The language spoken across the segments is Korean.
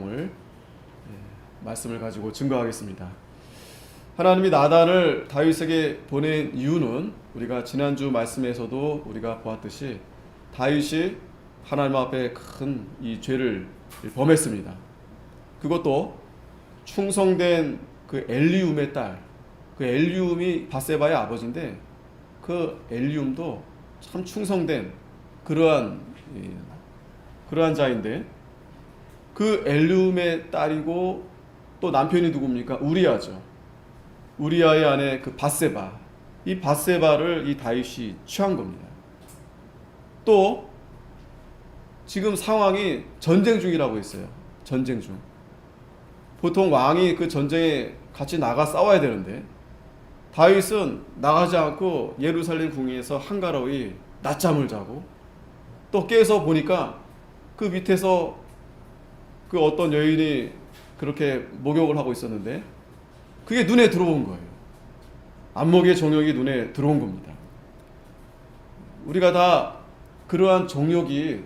오늘 말씀을 가지고 증거하겠습니다. 하나님이 나단을 다윗에게 보낸 이유는 우리가 지난주 말씀에서도 우리가 보았듯이 다윗이 하나님 앞에 큰 이 죄를 범했습니다. 그것도 충성된 그 엘리움의 딸, 그 엘리움이 밧세바의 아버지인데 그 엘리움도 참 충성된 그러한 자인데 그 엘리움의 딸이고 또 남편이 누굽니까? 우리아죠. 우리아의 아내 그 밧세바, 이 밧세바를 이 다윗이 취한 겁니다. 또 지금 상황이 전쟁 중이라고 했어요. 전쟁 중. 보통 왕이 그 전쟁에 같이 나가 싸워야 되는데 다윗은 나가지 않고 예루살렘 궁에서 한가로이 낮잠을 자고 또 깨서 보니까 그 밑에서 그 어떤 여인이 그렇게 목욕을 하고 있었는데 그게 눈에 들어온 거예요. 안목의 정욕이 눈에 들어온 겁니다. 우리가 다 그러한 정욕이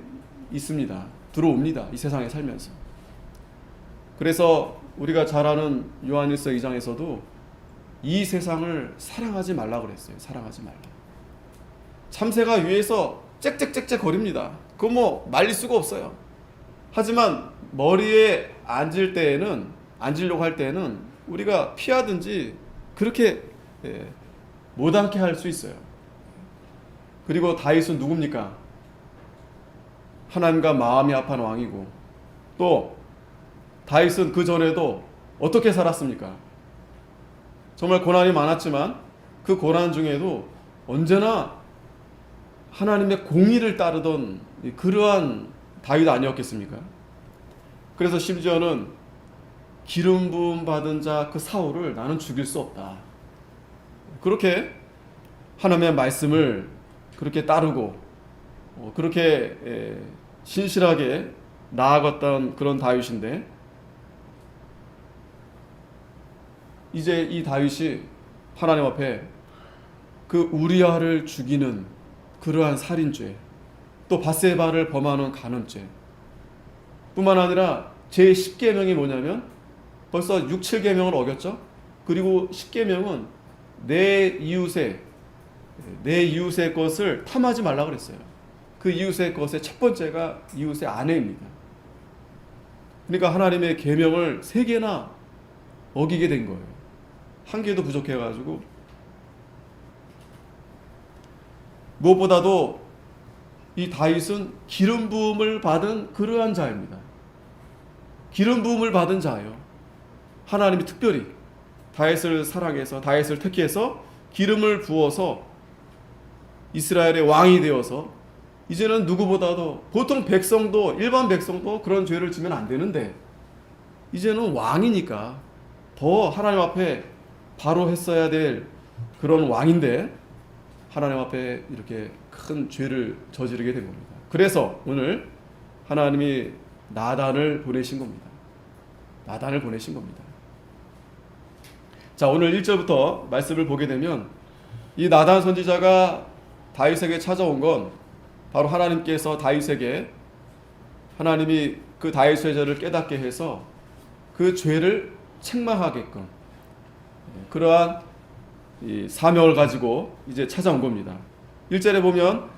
있습니다. 들어옵니다. 이 세상에 살면서. 그래서 우리가 잘 아는 요한일서 2장에서도 이 세상을 사랑하지 말라 그랬어요. 사랑하지 말라. 참새가 위에서 짹짹짹짹 거립니다. 그거 뭐 말릴 수가 없어요. 하지만 머리에 앉으려고 할 때에는 우리가 피하든지 그렇게 못 앉게 할 수 있어요. 그리고 다윗은 누굽니까? 하나님과 마음이 합한 왕이고 또 다윗은 그 전에도 어떻게 살았습니까? 정말 고난이 많았지만 그 고난 중에도 언제나 하나님의 공의를 따르던 그러한 다윗 아니었겠습니까? 그래서 심지어는 기름 부음 받은 자 그 사울을 나는 죽일 수 없다. 그렇게 하나님의 말씀을 그렇게 따르고 그렇게 신실하게 나아갔던 그런 다윗인데 이제 이 다윗이 하나님 앞에 그 우리아를 죽이는 그러한 살인죄, 또 밧세바를 범하는 간음죄 뿐만 아니라 제10계명이 뭐냐면 벌써 6, 7계명을 어겼죠. 그리고 10계명은 내 이웃의 것을 탐하지 말라 그랬어요. 그 이웃의 것의 첫 번째가 이웃의 아내입니다. 그러니까 하나님의 계명을 3개나 어기게 된 거예요. 한 개도 부족해가지고. 무엇보다도 이 다윗은 기름 부음을 받은 그러한 자입니다. 기름 부음을 받은 자예요. 하나님이 특별히 다윗을 사랑해서 다윗을 택해서 기름을 부어서 이스라엘의 왕이 되어서 이제는 누구보다도 보통 백성도 일반 백성도 그런 죄를 지면 안 되는데 이제는 왕이니까 더 하나님 앞에 바로 했어야 될 그런 왕인데 하나님 앞에 이렇게 큰 죄를 저지르게 된 겁니다. 그래서 오늘 하나님이 나단을 보내신 겁니다. 나단을 보내신 겁니다. 자, 오늘 1절부터 말씀을 보게 되면 이 나단 선지자가 다윗에게 찾아온 건 바로 하나님께서 다윗에게 하나님이 그 다윗의 죄를 깨닫게 해서 그 죄를 책망하게끔 그러한 이 사명을 가지고 이제 찾아온 겁니다. 1절에 보면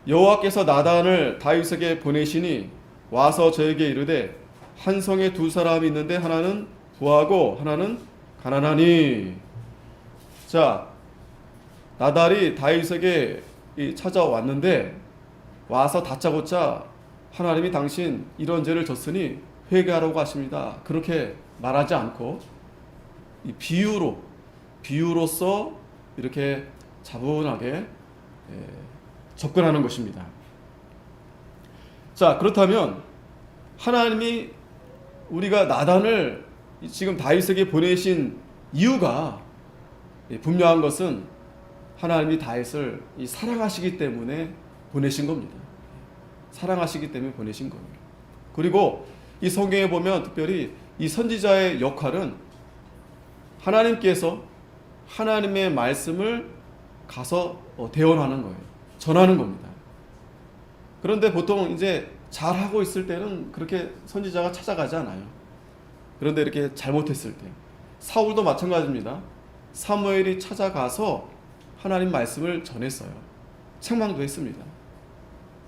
여호와께서 나단을 다윗에게 보내시니 와서 저에게 이르되 한 성에 2사람이 있는데 하나는 부하고 하나는 가난하니. 자, 나단이 다윗에게 찾아왔는데 와서 다짜고짜 하나님이 당신 이런 죄를 졌으니 회개하라고 하십니다. 그렇게 말하지 않고 이 비유로서 이렇게 차분하게 접근하는 것입니다. 자, 그렇다면 하나님이 우리가 나단을 지금 다윗에게 보내신 이유가 분명한 것은 하나님이 다윗을 사랑하시기 때문에 보내신 겁니다. 사랑하시기 때문에 보내신 거예요. 그리고 이 성경에 보면 특별히 이 선지자의 역할은 하나님께서 하나님의 말씀을 가서 대언하는 거예요. 전하는 겁니다. 그런데 보통 이제 잘하고 있을 때는 그렇게 선지자가 찾아가지 않아요. 그런데 이렇게 잘못했을 때 사울도 마찬가지입니다. 사무엘이 찾아가서 하나님 말씀을 전했어요. 책망도 했습니다.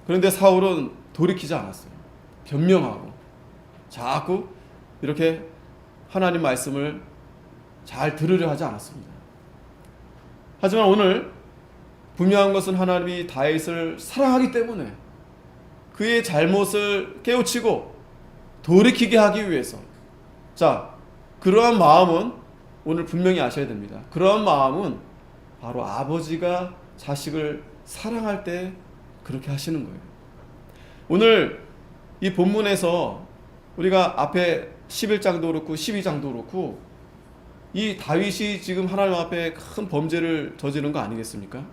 그런데 사울은 돌이키지 않았어요. 변명하고 자꾸 이렇게 하나님 말씀을 잘 들으려 하지 않았습니다. 하지만 오늘 분명한 것은 하나님이 다윗을 사랑하기 때문에 그의 잘못을 깨우치고 돌이키게 하기 위해서, 자, 그러한 마음은 오늘 분명히 아셔야 됩니다. 그러한 마음은 바로 아버지가 자식을 사랑할 때 그렇게 하시는 거예요. 오늘 이 본문에서 우리가 앞에 11장도 그렇고 12장도 그렇고 이 다윗이 지금 하나님 앞에 큰 범죄를 저지른 거 아니겠습니까?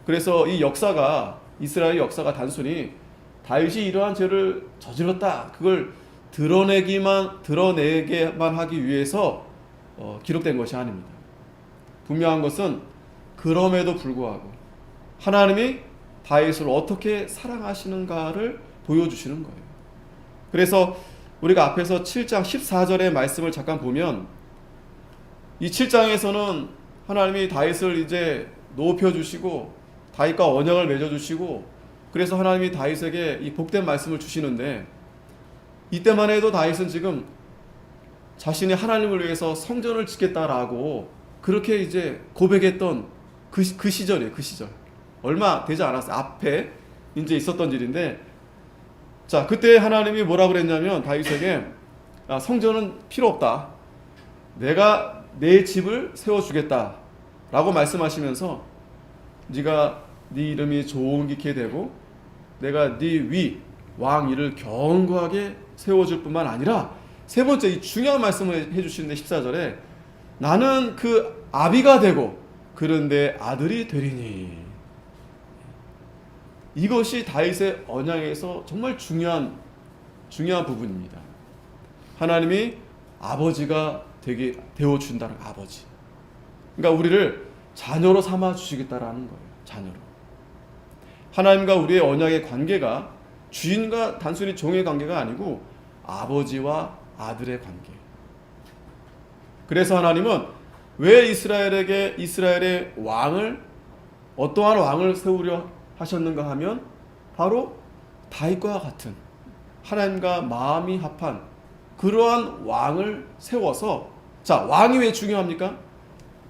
그래서 이 역사가, 이스라엘 역사가 단순히 다윗이 이러한 죄를 저질렀다, 그걸 드러내게만 하기 위해서 기록된 것이 아닙니다. 분명한 것은 그럼에도 불구하고 하나님이 다윗을 어떻게 사랑하시는가를 보여주시는 거예요. 그래서 우리가 앞에서 7장 14절의 말씀을 잠깐 보면, 이 7장에서는 하나님이 다윗을 이제 높여주시고 다윗과 언약을 맺어주시고, 그래서 하나님이 다윗에게 이 복된 말씀을 주시는데, 이때만 해도 다윗은 지금 자신이 하나님을 위해서 성전을 짓겠다라고 그렇게 이제 고백했던 그 시절이에요. 그 시절 얼마 되지 않았어요. 앞에 이제 있었던 일인데, 자, 그때 하나님이 뭐라고 그랬냐면 다윗에게 성전은 필요 없다, 내가 내 집을 세워주겠다 라고 말씀하시면서 네가 네 이름이 존귀케 되고 내가 네 위 왕 위를 견고하게 세워줄 뿐만 아니라, 세 번째 이 중요한 말씀을 해주시는데 14절에 나는 그 아비가 되고 그런데 아들이 되리니, 이것이 다윗의 언약에서 정말 중요한 부분입니다. 하나님이 아버지가 되어준다는 아버지, 그러니까 우리를 자녀로 삼아 주시겠다라는 거예요. 자녀로. 하나님과 우리의 언약의 관계가 주인과 단순히 종의 관계가 아니고 아버지와 아들의 관계. 그래서 하나님은 왜 이스라엘의 왕을, 어떠한 왕을 세우려 하셨는가 하면 바로 다윗과 같은 하나님과 마음이 합한 그러한 왕을 세워서, 자, 왕이 왜 중요합니까?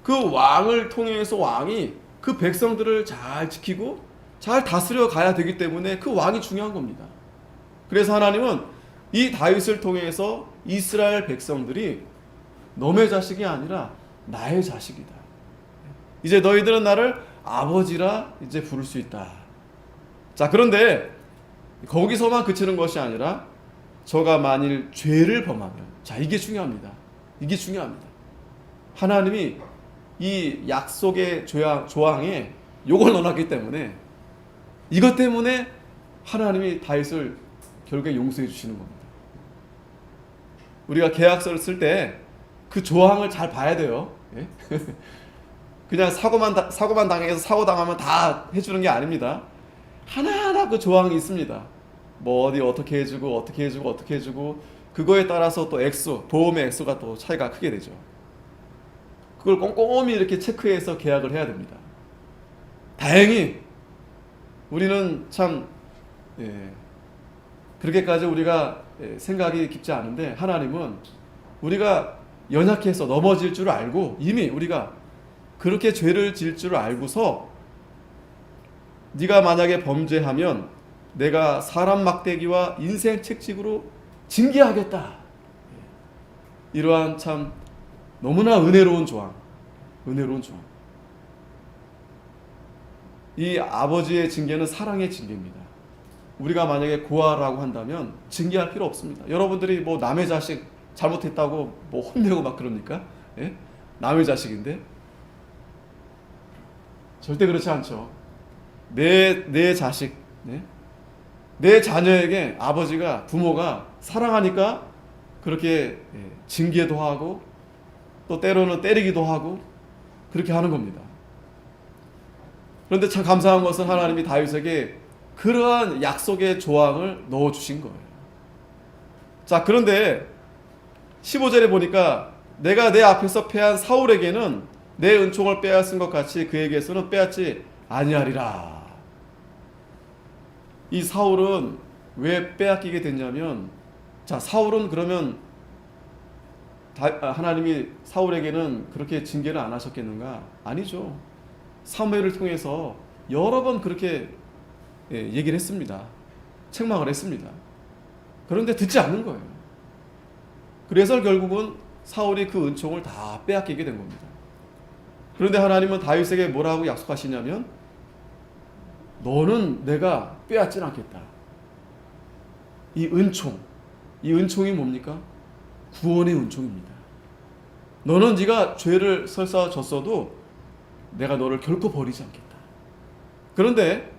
그 왕을 통해서 왕이 그 백성들을 잘 지키고 잘 다스려 가야 되기 때문에 그 왕이 중요한 겁니다. 그래서 하나님은 이 다윗을 통해서 이스라엘 백성들이 너의 자식이 아니라 나의 자식이다, 이제 너희들은 나를 아버지라 이제 부를 수 있다. 자, 그런데 거기서만 그치는 것이 아니라 저가 만일 죄를 범하면, 자, 이게 중요합니다. 이게 중요합니다. 하나님이 이 약속의 조항에 요걸 넣어놨기 때문에, 이것 때문에 하나님이 다윗을 결국에 용서해 주시는 겁니다. 우리가 계약서를 쓸 때 그 조항을 잘 봐야 돼요. 예? 그냥 사고만 당해서 사고 당하면 다 해주는 게 아닙니다. 하나하나 그 조항이 있습니다. 뭐 어디 어떻게 해주고 그거에 따라서 또 보험의 액수가 또 차이가 크게 되죠. 그걸 꼼꼼히 이렇게 체크해서 계약을 해야 됩니다. 다행히 우리는 참 그렇게까지 우리가 생각이 깊지 않은데, 하나님은 우리가 연약해서 넘어질 줄 알고, 이미 우리가 그렇게 죄를 질 줄 알고서 네가 만약에 범죄하면 내가 사람 막대기와 인생 책찍으로 징계하겠다. 이러한 참 너무나 은혜로운 조항. 이 아버지의 징계는 사랑의 징계입니다. 우리가 만약에 고아라고 한다면 징계할 필요 없습니다. 여러분들이 뭐 남의 자식 잘못했다고 뭐 혼내고 막 그럽니까? 예? 남의 자식인데 절대 그렇지 않죠. 내 자식, 내 자녀에게 아버지가, 부모가 사랑하니까 그렇게 징계도 하고 또 때로는 때리기도 하고 그렇게 하는 겁니다. 그런데 참 감사한 것은 하나님이 다윗에게 그러한 약속의 조항을 넣어주신 거예요. 자, 그런데 15절에 보니까 내가 내 앞에서 패한 사울에게는 내 은총을 빼앗은 것 같이 그에게서는 빼앗지 아니하리라. 이 사울은 왜 빼앗기게 됐냐면, 자, 사울은 그러면 하나님이 사울에게는 그렇게 징계를 안 하셨겠는가? 아니죠. 사무엘을 통해서 여러 번 그렇게 얘기를 했습니다. 책망을 했습니다. 그런데 듣지 않는 거예요. 그래서 결국은 사울이 그 은총을 다 빼앗기게 된 겁니다. 그런데 하나님은 다윗에게 뭐라고 약속하시냐면, 너는 내가 빼앗진 않겠다. 이 은총이 뭡니까? 구원의 은총입니다. 너는 네가 죄를 설사 졌어도 내가 너를 결코 버리지 않겠다. 그런데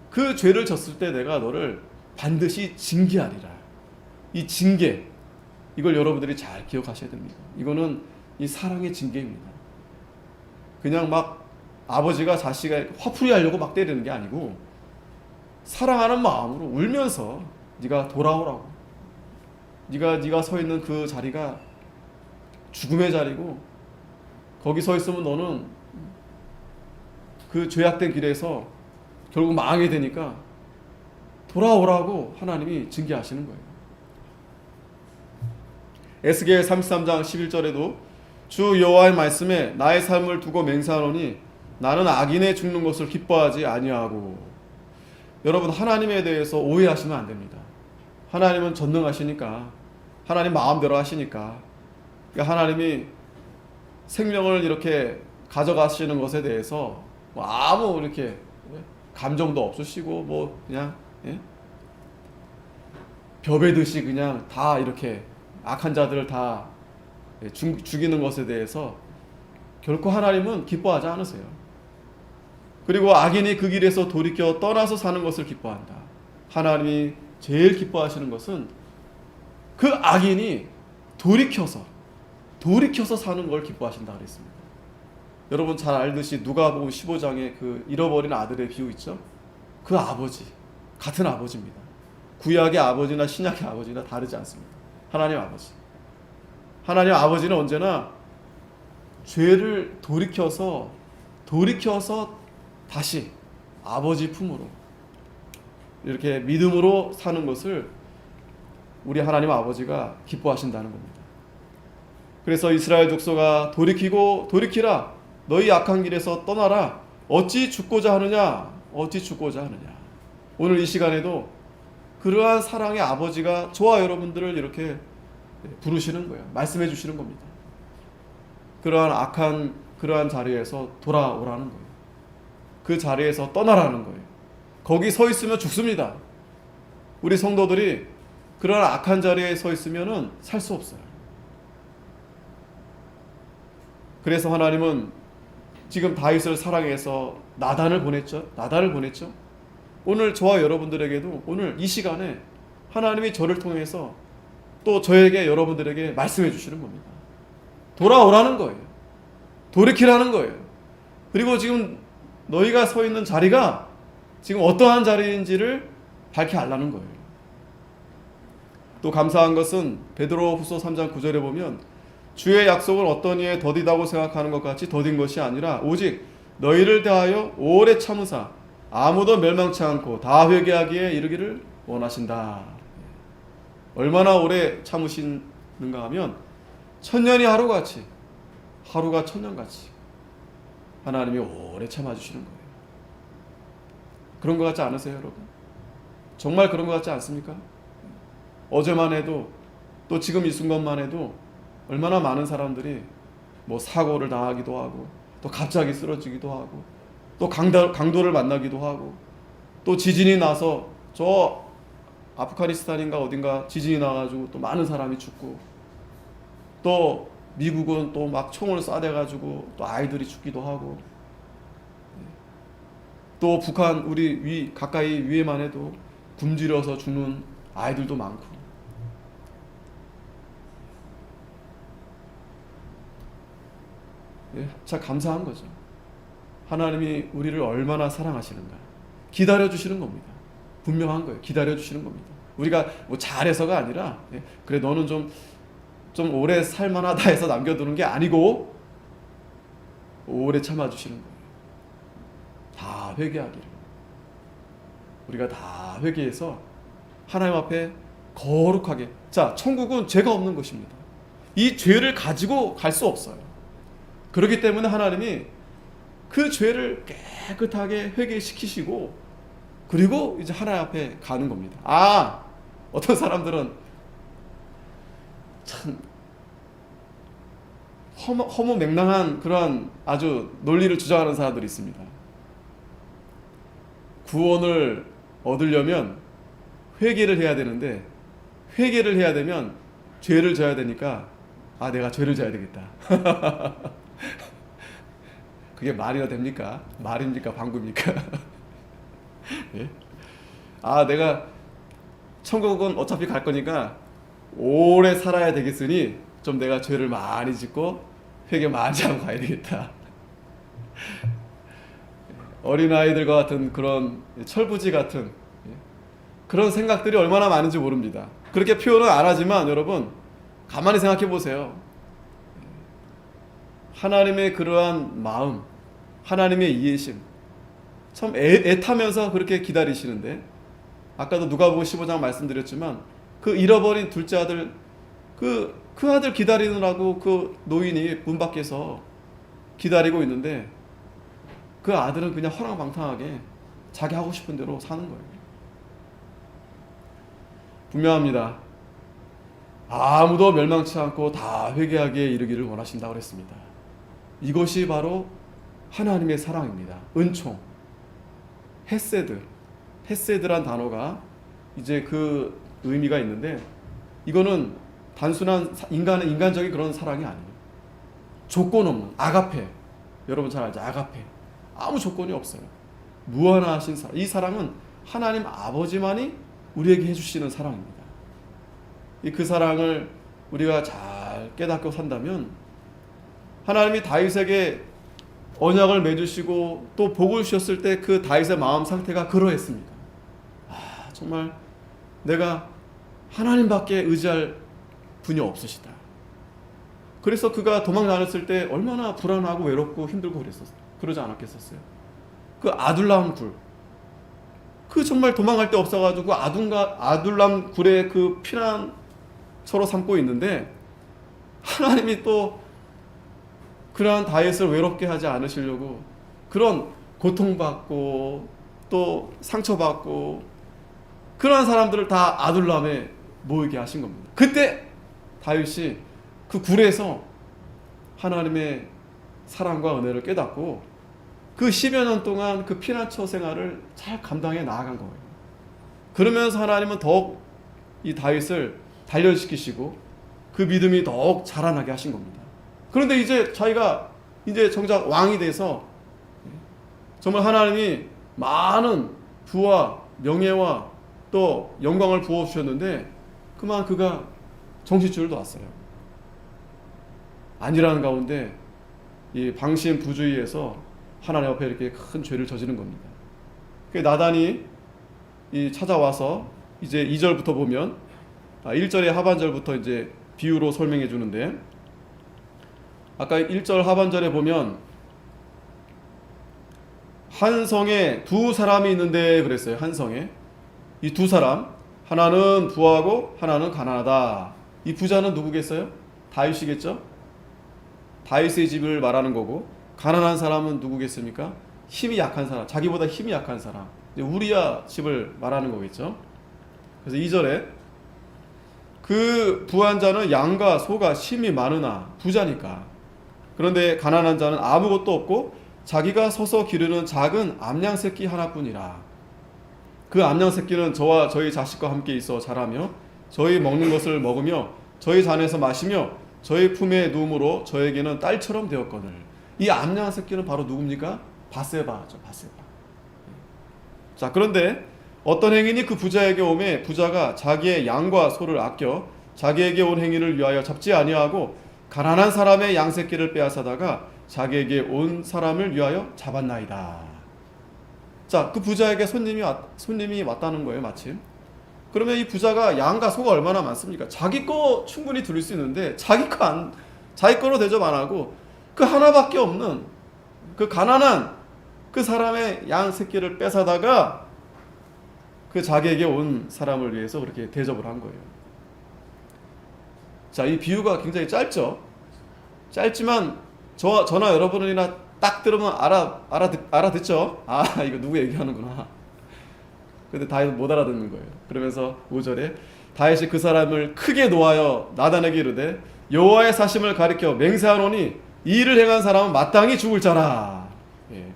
그 죄를 졌을 때 내가 너를 반드시 징계하리라. 이 징계, 이걸 여러분들이 잘 기억하셔야 됩니다. 이거는 이 사랑의 징계입니다. 그냥 막 아버지가 자식에게 화풀이 하려고 막 때리는 게 아니고, 사랑하는 마음으로 울면서 네가 돌아오라고. 네가 서 있는 그 자리가 죽음의 자리고, 거기 서 있으면 너는 그 죄악된 길에서 결국 망하게 되니까 돌아오라고 하나님이 징계하시는 거예요. 에스겔 33장 11절에도 주 여호와의 말씀에 나의 삶을 두고 맹세하노니 나는 악인의 죽는 것을 기뻐하지 아니하고. 여러분, 하나님에 대해서 오해하시면 안 됩니다. 하나님은 전능하시니까, 하나님 마음대로 하시니까, 그러니까 하나님이 생명을 이렇게 가져가시는 것에 대해서 뭐 아무 이렇게 감정도 없으시고 뭐 그냥 벼베듯이 그냥 다 이렇게 악한 자들을 다 죽이는 것에 대해서 결코 하나님은 기뻐하지 않으세요. 그리고 악인이 그 길에서 돌이켜 떠나서 사는 것을 기뻐한다. 하나님이 제일 기뻐하시는 것은 그 악인이 돌이켜서 사는 걸 기뻐하신다 그랬습니다. 여러분 잘 알듯이 누가복음 15장에 그 잃어버린 아들의 비유 있죠? 그 아버지, 같은 아버지입니다. 구약의 아버지나 신약의 아버지나 다르지 않습니다. 하나님 아버지. 하나님 아버지는 언제나 죄를 돌이켜서 다시 아버지 품으로 이렇게 믿음으로 사는 것을 우리 하나님 아버지가 기뻐하신다는 겁니다. 그래서 이스라엘 족속아 돌이키라. 너희 악한 길에서 떠나라. 어찌 죽고자 하느냐. 오늘 이 시간에도 그러한 사랑의 아버지가 저와 여러분들을 이렇게 부르시는 거예요. 말씀해 주시는 겁니다. 그러한 자리에서 돌아오라는 거예요. 그 자리에서 떠나라는 거예요. 거기 서 있으면 죽습니다. 우리 성도들이 그런 악한 자리에 서 있으면은 살 수 없어요. 그래서 하나님은 지금 다윗을 사랑해서 나단을 보냈죠. 오늘 저와 여러분들에게도 오늘 이 시간에 하나님이 저를 통해서 또 저에게 여러분들에게 말씀해 주시는 겁니다. 돌아오라는 거예요. 돌이키라는 거예요. 그리고 지금 너희가 서 있는 자리가 지금 어떠한 자리인지를 밝히 알라는 거예요. 또 감사한 것은 베드로후서 3장 9절에 보면 주의 약속을 어떤 이에 더디다고 생각하는 것 같이 더딘 것이 아니라 오직 너희를 대하여 오래 참으사 아무도 멸망치 않고 다 회개하기에 이르기를 원하신다. 얼마나 오래 참으시는가 하면 천년이 하루같이, 하루가 천년같이 하나님이 오래 참아주시는 거예요. 그런 것 같지 않으세요, 여러분? 정말 그런 것 같지 않습니까? 어제만 해도 또 지금 이 순간만 해도 얼마나 많은 사람들이 뭐 사고를 당하기도 하고 또 갑자기 쓰러지기도 하고 또 강도를 만나기도 하고 또 지진이 나서 저 아프가니스탄인가 어딘가 지진이 나가지고 또 많은 사람이 죽고 또 미국은 또 막 총을 쏴대가지고 또 아이들이 죽기도 하고 또 북한 우리 가까이 위에만 해도 굶주려서 죽는 아이들도 많고 참 감사한 거죠. 하나님이 우리를 얼마나 사랑하시는가 기다려주시는 겁니다. 분명한 거예요. 기다려주시는 겁니다. 우리가 뭐 잘해서가 아니라 그래 너는 좀 좀 오래 살만하다 해서 남겨두는 게 아니고 오래 참아주시는 거예요. 다 회개하기를. 우리가 다 회개해서 하나님 앞에 거룩하게. 자, 천국은 죄가 없는 것입니다. 이 죄를 가지고 갈 수 없어요. 그렇기 때문에 하나님이 그 죄를 깨끗하게 회개시키시고 그리고 이제 하나님 앞에 가는 겁니다. 어떤 사람들은 참 허무맹랑한 그러한 아주 논리를 주장하는 사람들이 있습니다. 구원을 얻으려면 회개를 해야 되는데 회개를 해야 되면 죄를 져야 되니까 내가 죄를 져야 되겠다. 그게 말이나 됩니까? 말입니까? 방구입니까? 예? 내가 천국은 어차피 갈 거니까 오래 살아야 되겠으니 좀 내가 죄를 많이 짓고 회개 많이 하고 가야 되겠다. 어린아이들과 같은 그런 철부지 같은 그런 생각들이 얼마나 많은지 모릅니다. 그렇게 표현은 안 하지만 여러분 가만히 생각해 보세요. 하나님의 그러한 마음, 하나님의 이해심 참 애타면서 그렇게 기다리시는데 아까도 누가복음 15장 말씀드렸지만 그 잃어버린 둘째 아들 그 아들 기다리느라고 그 노인이 문 밖에서 기다리고 있는데 그 아들은 그냥 허랑방탕하게 자기 하고 싶은 대로 사는 거예요. 분명합니다. 아무도 멸망치 않고 다 회개하기에 이르기를 원하신다고 그랬습니다. 이것이 바로 하나님의 사랑입니다. 은총, 헤세드란 단어가 이제 그 의미가 있는데 이거는 단순한 인간적인 그런 사랑이 아니에요. 조건 없는 아가페. 여러분 잘 알죠? 아가페. 아무 조건이 없어요. 무한하신 사랑. 이 사랑은 하나님 아버지만이 우리에게 해주시는 사랑입니다. 그 사랑을 우리가 잘 깨닫고 산다면 하나님이 다윗에게 언약을 맺으시고 또 복을 주셨을 때 그 다윗의 마음 상태가 그러했습니다. 정말 내가 하나님밖에 의지할 분이 없으시다. 그래서 그가 도망 다녔을 때 얼마나 불안하고 외롭고 힘들고 그러지 않았겠었어요. 그 아둘람 굴, 그 정말 도망갈 데 없어가지고 아둘람 굴에 그 피난처로 삼고 있는데 하나님이 또 그러한 다윗을 외롭게 하지 않으시려고 그런 고통받고 또 상처받고 그러한 사람들을 다 아둘람에 모이게 하신 겁니다. 그때 다윗이 그 굴에서 하나님의 사랑과 은혜를 깨닫고 그 10여 년 동안 그 피난처 생활을 잘 감당해 나아간 거예요. 그러면서 하나님은 더욱 이 다윗을 단련시키시고 그 믿음이 더욱 자라나게 하신 겁니다. 그런데 이제 자기가 이제 정작 왕이 돼서 정말 하나님이 많은 부와 명예와 또 영광을 부어주셨는데 그만 그가 정신줄을 놨어요. 아니라는 가운데 이 방심 부주의에서 하나님 앞에 이렇게 큰 죄를 저지른 겁니다. 나단이 찾아와서 이제 2절부터 보면 1절의 하반절부터 이제 비유로 설명해 주는데 아까 1절 하반절에 보면 한 성에 두 사람이 있는데 그랬어요. 한 성에 이 두 사람 하나는 부하고 하나는 가난하다. 이 부자는 누구겠어요? 다윗이겠죠? 다윗의 집을 말하는 거고 가난한 사람은 누구겠습니까? 힘이 약한 사람, 자기보다 힘이 약한 사람, 우리야 집을 말하는 거겠죠. 그래서 2절에 그 부한 자는 양과 소가 심이 많으나 부자니까. 그런데 가난한 자는 아무것도 없고 자기가 서서 기르는 작은 암양 새끼 하나뿐이라. 그 암양 새끼는 저와 저희 자식과 함께 있어 자라며 저희 먹는 것을 먹으며 저희 잔에서 마시며 저희 품에 누움으로 저에게는 딸처럼 되었거늘. 이 암양 새끼는 바로 누굽니까? 바세바죠. 바세바. 자, 그런데 어떤 행인이 그 부자에게 오매 부자가 자기의 양과 소를 아껴 자기에게 온 행인을 위하여 잡지 아니하고 가난한 사람의 양 새끼를 빼앗아다가 자기에게 온 사람을 위하여 잡았나이다. 자, 그 부자에게 손님이 왔다는 거예요, 마침. 그러면 이 부자가 양과 소가 얼마나 많습니까? 자기 거 충분히 드릴 수 있는데 자기 거로 대접 안 하고 그 하나밖에 없는 그 가난한 그 사람의 양 새끼를 뺏어다가 그 자기에게 온 사람을 위해서 그렇게 대접을 한 거예요. 자, 이 비유가 굉장히 짧죠. 짧지만 저나 여러분이나 딱 들으면 알아듣죠. 아, 이거 누구 얘기하는구나. 근데 다윗은 못 알아듣는 거예요. 그러면서 5절에 다윗이 그 사람을 크게 노하여 나단에게 이르되 여호와의 사심을 가리켜 맹세하노니 이 일을 행한 사람은 마땅히 죽을 자라. 예.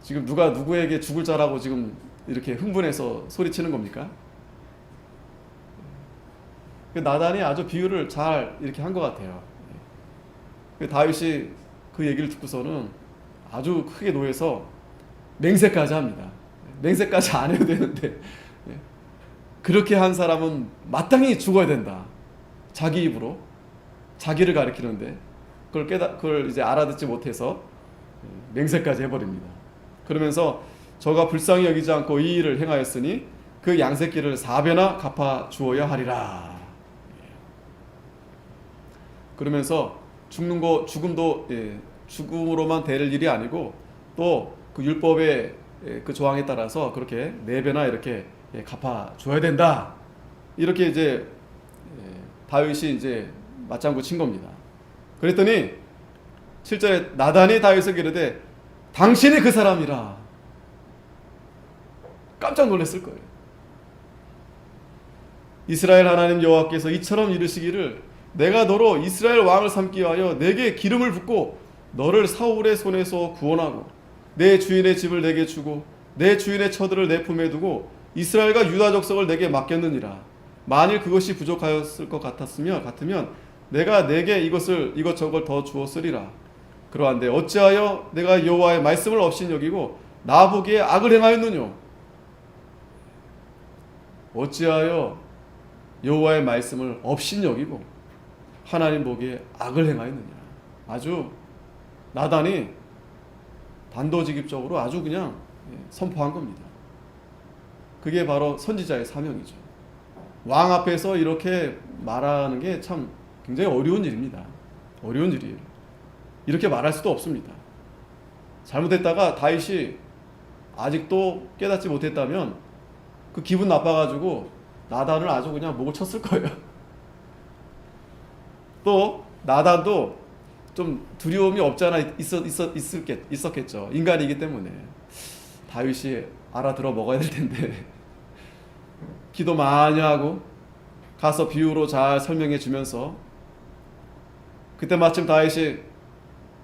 지금 누가 누구에게 죽을 자라고 지금 이렇게 흥분해서 소리치는 겁니까? 그 나단이 아주 비유를 잘 이렇게 한 것 같아요. 그 다윗이 그 얘기를 듣고서는 아주 크게 노해서 맹세까지 합니다. 맹세까지 안 해도 되는데 그렇게 한 사람은 마땅히 죽어야 된다. 자기 입으로 자기를 가리키는데 그걸 이제 알아듣지 못해서 맹세까지 해버립니다. 그러면서 저가 불쌍히 여기지 않고 이 일을 행하였으니 그 양새끼를 4배나 갚아 주어야 하리라. 그러면서 죽음도 죽음으로만 될 일이 아니고 또 그 율법의 그 조항에 따라서 그렇게 4배나 이렇게 갚아 줘야 된다. 이렇게 이제 다윗이 이제 맞장구 친 겁니다. 그랬더니 7절에 나단이 다윗에게 이르되 당신이 그 사람이라. 깜짝 놀랐을 거예요. 이스라엘 하나님 여호와께서 이처럼 이르시기를 내가 너로 이스라엘 왕을 삼기 위하여 내게 기름을 붓고 너를 사울의 손에서 구원하고 내 주인의 집을 내게 주고 내 주인의 처들을 내 품에 두고 이스라엘과 유다 족속을 내게 맡겼느니라. 만일 그것이 부족하였을 것 같으면 내가 내게 이것저것 더 주었으리라. 그러한데 어찌하여 내가 여호와의 말씀을 없인 여기고 나 보기에 악을 행하였느뇨? 어찌하여 여호와의 말씀을 없인 여기고 하나님 보기에 악을 행하였느냐? 아주 나단이 단도직입적으로 아주 그냥 선포한 겁니다. 그게 바로 선지자의 사명이죠. 왕 앞에서 이렇게 말하는 게 참 굉장히 어려운 일입니다. 어려운 일이에요. 이렇게 말할 수도 없습니다. 잘못했다가 다윗이 아직도 깨닫지 못했다면 그 기분 나빠가지고 나단을 아주 그냥 목을 쳤을 거예요. 또 나단도 좀 두려움이 없지 않아 있었겠죠. 인간이기 때문에. 다윗이 알아들어 먹어야 될 텐데 기도 많이 하고 가서 비유로 잘 설명해 주면서 그때 마침 다윗이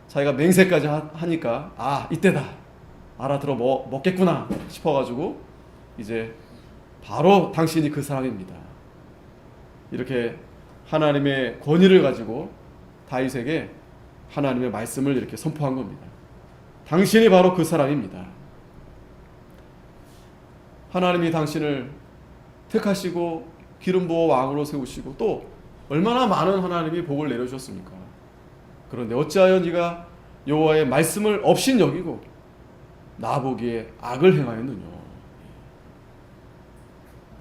자기가 맹세까지 하니까 아, 이때다. 알아들어 먹겠구나 싶어가지고 이제 바로 당신이 그 사람입니다. 이렇게 하나님의 권위를 가지고 다윗에게 하나님의 말씀을 이렇게 선포한 겁니다. 당신이 바로 그 사람입니다. 하나님이 당신을 택하시고 기름 부어 왕으로 세우시고 또 얼마나 많은 하나님이 복을 내려주셨습니까? 그런데 어찌하여 네가 여호와의 말씀을 없인 여기고 나보기에 악을 행하였느냐?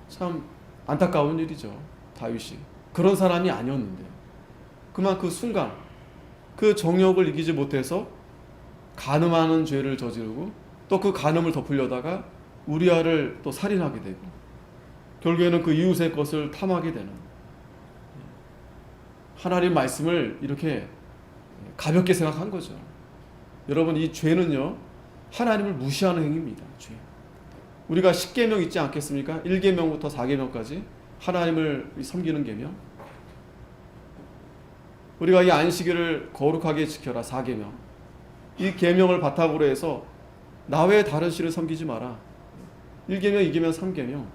참 안타까운 일이죠. 다윗이 그런 사람이 아니었는데 그만 그 순간 그 정욕을 이기지 못해서 간음하는 죄를 저지르고 또 그 간음을 덮으려다가 우리아를 또 살인하게 되고 결국에는 그 이웃의 것을 탐하게 되는 하나님 말씀을 이렇게 가볍게 생각한 거죠. 여러분 이 죄는요 하나님을 무시하는 행위입니다. 죄. 우리가 10계명 있지 않겠습니까? 1계명부터 4계명까지 하나님을 섬기는 계명. 우리가 이 안식일을 거룩하게 지켜라 4계명. 이 계명을 바탕으로 해서 나 외에 다른 신을 섬기지 마라. 1계명, 2계명, 3계명.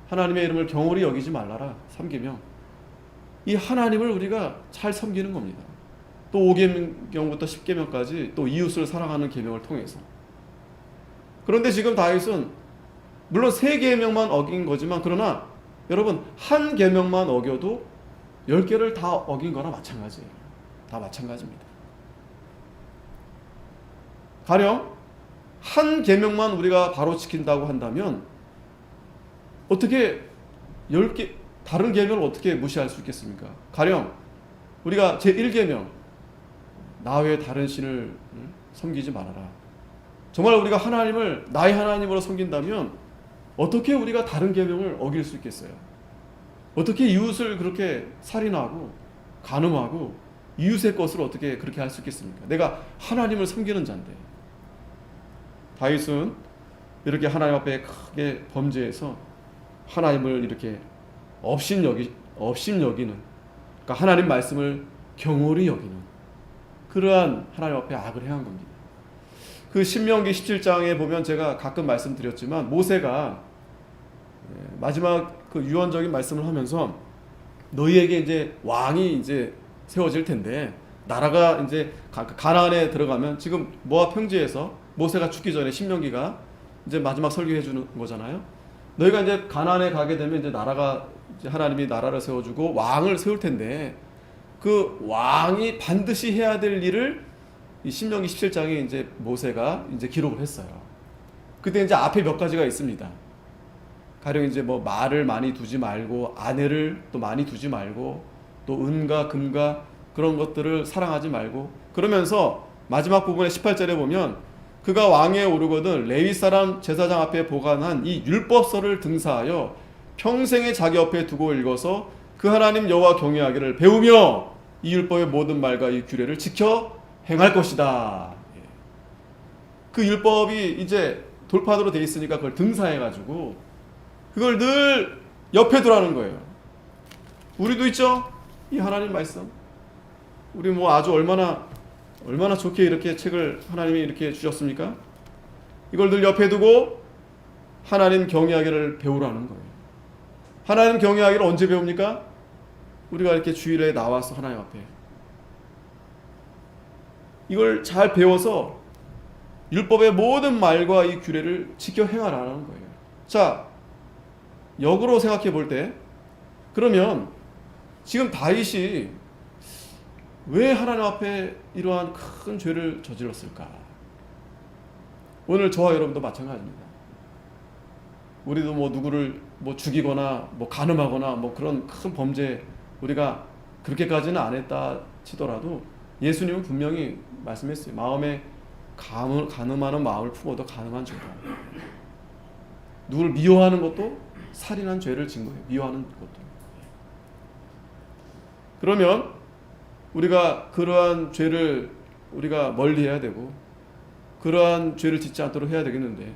하나님의 이름을 경홀히 여기지 말라라. 3계명. 이 하나님을 우리가 잘 섬기는 겁니다. 또 5계명부터 10계명까지 또 이웃을 사랑하는 계명을 통해서. 그런데 지금 다윗은 물론 3계명만 어긴 거지만 그러나 여러분 한 계명만 어겨도 10개를 다 어긴 거나 마찬가지예요. 다 마찬가지입니다. 가령 한 계명만 우리가 바로 지킨다고 한다면 어떻게 10개 다른 계명을 어떻게 무시할 수 있겠습니까? 가령 우리가 제1계명 나 외에 다른 신을 섬기지 말아라. 정말 우리가 하나님을 나의 하나님으로 섬긴다면 어떻게 우리가 다른 계명을 어길 수 있겠어요? 어떻게 이웃을 그렇게 살인하고 간음하고 이웃의 것을 어떻게 그렇게 할 수 있겠습니까? 내가 하나님을 섬기는 자인데. 다윗은 이렇게 하나님 앞에 크게 범죄해서 하나님을 이렇게 업신여기는, 그러니까 하나님 말씀을 경홀히 여기는 그러한 하나님 앞에 악을 행한 겁니다. 그 신명기 17장에 보면 제가 가끔 말씀드렸지만 모세가 마지막 그 유언적인 말씀을 하면서 너희에게 이제 왕이 이제 세워질 텐데 나라가 이제 가나안에 들어가면 지금 모압 평지에서 모세가 죽기 전에 신명기가 이제 마지막 설교해 주는 거잖아요. 너희가 이제 가나안에 가게 되면 이제 나라가 이제 하나님이 나라를 세워주고 왕을 세울 텐데 그 왕이 반드시 해야 될 일을 이 신명기 17장에 이제 모세가 이제 기록을 했어요. 그때 이제 앞에 몇 가지가 있습니다. 가령 이제 뭐 말을 많이 두지 말고 아내를 또 많이 두지 말고 또 은과 금과 그런 것들을 사랑하지 말고 그러면서 마지막 부분에 18절에 보면 그가 왕위에 오르거든 레위 사람 제사장 앞에 보관한 이 율법서를 등사하여 평생에 자기 옆에 두고 읽어서 그 하나님 여호와 경외하기를 배우며 이 율법의 모든 말과 이 규례를 지켜 행할 것이다. 그 율법이 이제 돌판으로 돼 있으니까 그걸 등사해가지고 그걸 늘 옆에 두라는 거예요. 우리도 있죠? 이 하나님 말씀. 우리 뭐 아주 얼마나 좋게 이렇게 책을 하나님이 이렇게 주셨습니까? 이걸 늘 옆에 두고 하나님 경외하기를 배우라는 거예요. 하나님 경외하기를 언제 배웁니까? 우리가 이렇게 주일에 나와서 하나님 앞에 이걸 잘 배워서 율법의 모든 말과 이 규례를 지켜 행하라는 거예요. 자, 역으로 생각해 볼 때 그러면 지금 다윗이 왜 하나님 앞에 이러한 큰 죄를 저질렀을까? 오늘 저와 여러분도 마찬가지입니다. 우리도 뭐 누구를 뭐 죽이거나 뭐 간음하거나 뭐 그런 큰 범죄 우리가 그렇게까지는 안 했다 치더라도 예수님은 분명히 말씀했어요. 마음에 간음하는 마음을 품어도 간음한 죄다. 누구를 미워하는 것도 살인한 죄를 진 거예요. 미워하는 것도. 그러면 우리가 그러한 죄를 우리가 멀리해야 되고 그러한 죄를 짓지 않도록 해야 되겠는데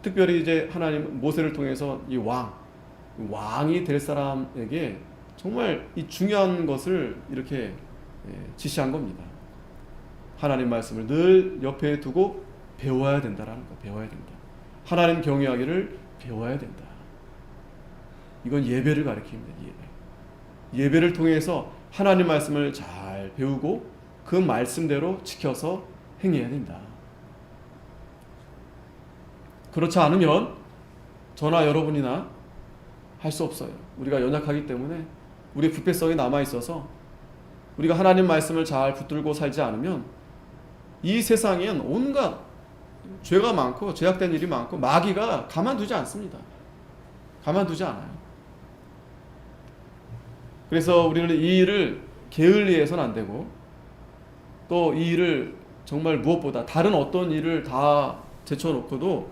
특별히 이제 하나님 모세를 통해서 이 왕이 될 사람에게 정말 이 중요한 것을 이렇게 지시한 겁니다. 하나님 말씀을 늘 옆에 두고 배워야 된다라는 거. 배워야 된다. 하나님 경외하기를 배워야 된다. 이건 예배를 가리킵니다. 예배를 통해서 하나님 말씀을 잘 배우고 그 말씀대로 지켜서 행해야 된다. 그렇지 않으면 저나 여러분이나 할 수 없어요. 우리가 연약하기 때문에 우리의 부패성이 남아있어서 우리가 하나님 말씀을 잘 붙들고 살지 않으면 이 세상엔 온갖 죄가 많고 죄악된 일이 많고 마귀가 가만두지 않습니다. 가만두지 않아요. 그래서 우리는 이 일을 게을리해서는 안 되고 또 이 일을 정말 무엇보다 다른 어떤 일을 다 제쳐놓고도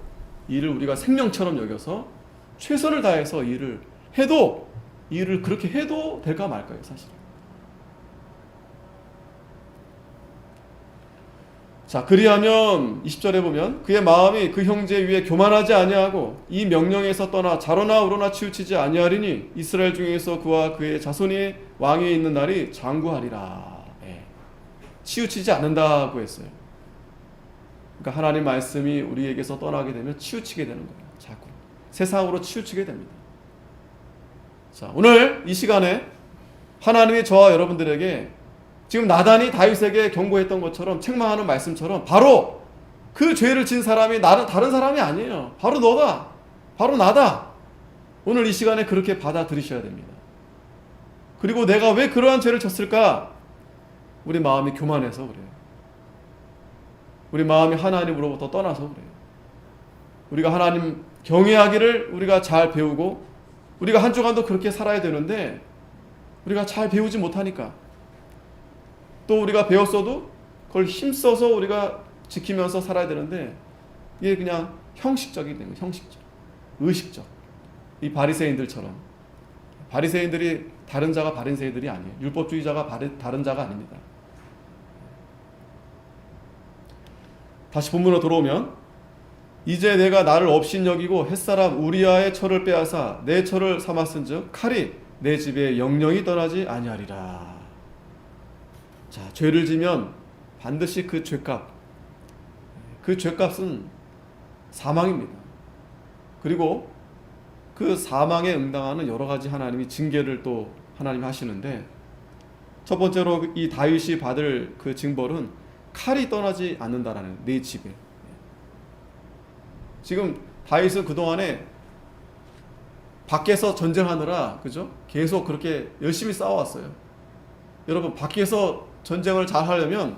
이 일을 우리가 생명처럼 여겨서 최선을 다해서 이 일을 해도 이 일을 그렇게 해도 될까 말까요, 사실. 자, 그리하면 20절에 보면 그의 마음이 그 형제 위에 교만하지 아니하고 이 명령에서 떠나 자로나 우로나 치우치지 아니하리니 이스라엘 중에서 그와 그의 자손이 왕위에 있는 날이 장구하리라. 치우치지 않는다고 했어요. 그러니까 하나님 말씀이 우리에게서 떠나게 되면 치우치게 되는 거예요. 자꾸 세상으로 치우치게 됩니다. 자, 오늘 이 시간에 하나님이 저와 여러분들에게 지금 나단이 다윗에게 경고했던 것처럼 책망하는 말씀처럼 바로 그 죄를 진 사람이 다른 사람이 아니에요. 바로 너다. 바로 나다. 오늘 이 시간에 그렇게 받아들이셔야 됩니다. 그리고 내가 왜 그러한 죄를 졌을까? 우리 마음이 교만해서 그래요. 우리 마음이 하나님으로부터 떠나서 그래요. 우리가 하나님 경외하기를 우리가 잘 배우고 우리가 한 주간도 그렇게 살아야 되는데 우리가 잘 배우지 못하니까 또 우리가 배웠어도 그걸 힘써서 우리가 지키면서 살아야 되는데 이게 그냥 형식적이 되는 거예요. 형식적, 의식적. 이 바리새인들처럼. 바리새인들이 다른 자가 바리새인들이 아니에요. 율법주의자가 다른 자가 아닙니다. 다시 본문으로 돌아오면 이제 내가 나를 업신여기고 햇사람 우리아의 철을 빼앗아 내 철을 삼았은즉 칼이 내 집에 영영이 떠나지 아니하리라. 자, 죄를 지면 반드시 그 죄값은 사망입니다. 그리고 그 사망에 응당하는 여러 가지 하나님이 징계를 또 하나님이 하시는데 첫 번째로 이 다윗이 받을 그 징벌은 칼이 떠나지 않는다라는 내 집에. 지금 다윗은 그동안에 밖에서 전쟁하느라 그죠? 계속 그렇게 열심히 싸워왔어요. 여러분 밖에서 전쟁을 잘 하려면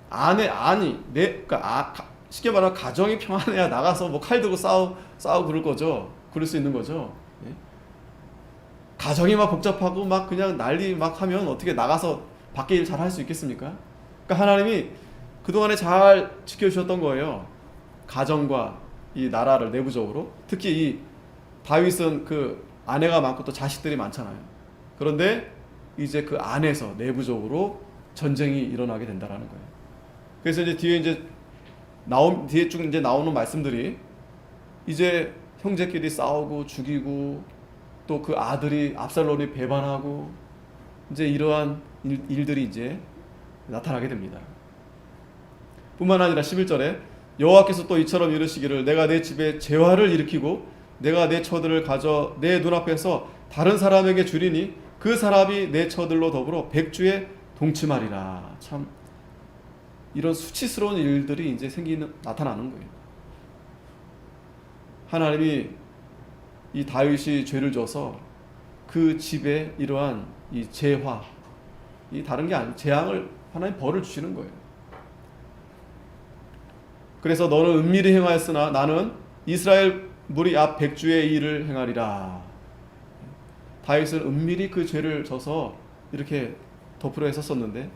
그러니까 쉽게 말하면 가정이 평안해야 나가서 뭐 칼 들고 싸우고 그럴 거죠. 그럴 수 있는 거죠. 예? 가정이 막 복잡하고 막 그냥 난리 막 하면 어떻게 나가서 밖에 일 잘 할 수 있겠습니까? 그러니까 하나님이 그동안에 잘 지켜주셨던 거예요. 가정과 이 나라를 내부적으로. 특히 이 다윗은 그 아내가 많고 또 자식들이 많잖아요. 그런데 이제 그 안에서 내부적으로 전쟁이 일어나게 된다라는 거예요. 그래서 이제 뒤에 쭉 이제 나오는 말씀들이 이제 형제끼리 싸우고 죽이고 또 그 아들이 압살롬이 배반하고 이제 이러한 일들이 이제 나타나게 됩니다. 뿐만 아니라 11절에 여호와께서 또 이처럼 이르시기를 내가 내 집에 재화를 일으키고 내가 내 처들을 가져 내 눈앞에서 다른 사람에게 주리니 그 사람이 내 처들로 더불어 백주에 동침하리라. 참 이런 수치스러운 일들이 이제 나타나는 거예요. 하나님이 이 다윗이 죄를 져서 그 집에 이러한 이 재화, 이 다른 게 아니에요. 재앙을 하나님 벌을 주시는 거예요. 그래서 너는 은밀히 행하였으나 나는 이스라엘 무리 앞 백주의 일을 행하리라. 다윗은 은밀히 그 죄를 져서 이렇게 덮으려 했었는데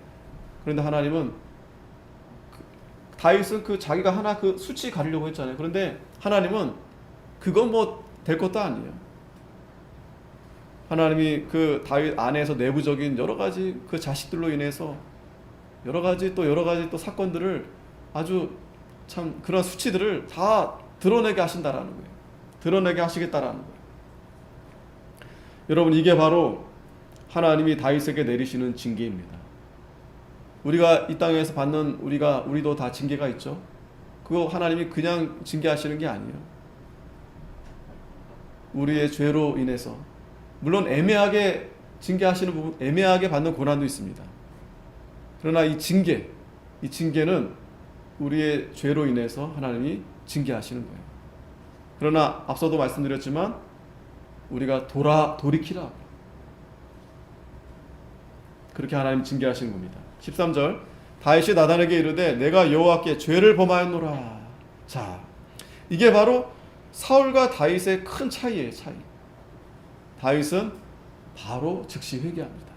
그런데 하나님은 다윗은 그 자기가 하나 그 수치 가리려고 했잖아요. 그런데 하나님은 그건 뭐 될 것도 아니에요. 하나님이 그 다윗 안에서 내부적인 여러 가지 그 자식들로 인해서 여러 가지 또 사건들을 아주 참 그런 수치들을 다 드러내게 하신다라는 거예요. 드러내게 하시겠다라는 거예요. 여러분 이게 바로 하나님이 다윗에게 내리시는 징계입니다. 우리가 이 땅에서 받는 우리도 다 징계가 있죠. 그거 하나님이 그냥 징계하시는 게 아니에요. 우리의 죄로 인해서 물론 애매하게 징계하시는 부분, 애매하게 받는 고난도 있습니다. 그러나 이 징계는 우리의 죄로 인해서 하나님이 징계하시는 거예요. 그러나 앞서도 말씀드렸지만 우리가 돌이키라. 그렇게 하나님 징계하시는 겁니다. 13절 다윗이 나단에게 이르되 내가 여호와께 죄를 범하였노라. 자, 이게 바로 사울과 다윗의 큰 차이예요. 차이. 다윗은 바로 즉시 회개합니다.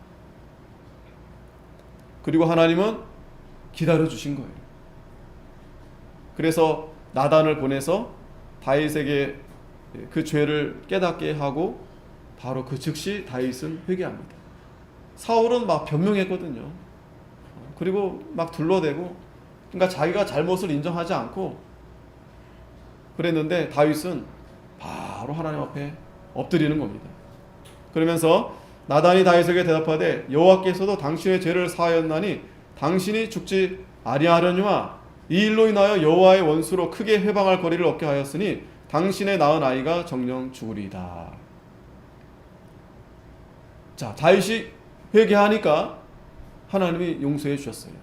그리고 하나님은 기다려 주신 거예요. 그래서 나단을 보내서 다윗에게 그 죄를 깨닫게 하고 바로 그 즉시 다윗은 회개합니다. 사울은 막 변명했거든요. 그리고 막 둘러대고 그러니까 자기가 잘못을 인정하지 않고 그랬는데 다윗은 바로 하나님 앞에 엎드리는 겁니다. 그러면서 나단이 다윗에게 대답하되 여호와께서도 당신의 죄를 사하였나니 당신이 죽지 아니하려니와 이 일로 인하여 여호와의 원수로 크게 회방할 거리를 얻게 하였으니 당신의 낳은 아이가 정녕 죽으리이다. 자, 다윗이 회개하니까 하나님이 용서해 주셨어요.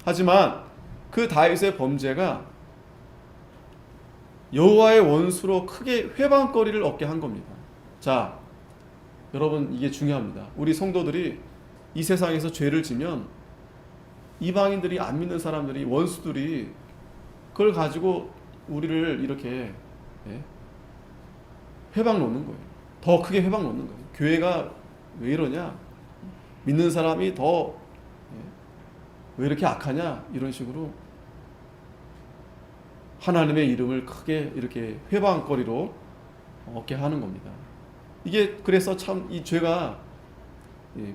하지만 그 다윗의 범죄가 여호와의 원수로 크게 회방거리를 얻게 한 겁니다. 자, 여러분 이게 중요합니다. 우리 성도들이 이 세상에서 죄를 지면 이방인들이 안 믿는 사람들이 원수들이 그걸 가지고 우리를 이렇게 회방 놓는 거예요. 더 크게 회방 놓는 거예요. 교회가 왜 이러냐? 믿는 사람이 더 왜 이렇게 악하냐? 이런 식으로 하나님의 이름을 크게 이렇게 회방거리로 얻게 하는 겁니다. 이게 그래서 참 이 죄가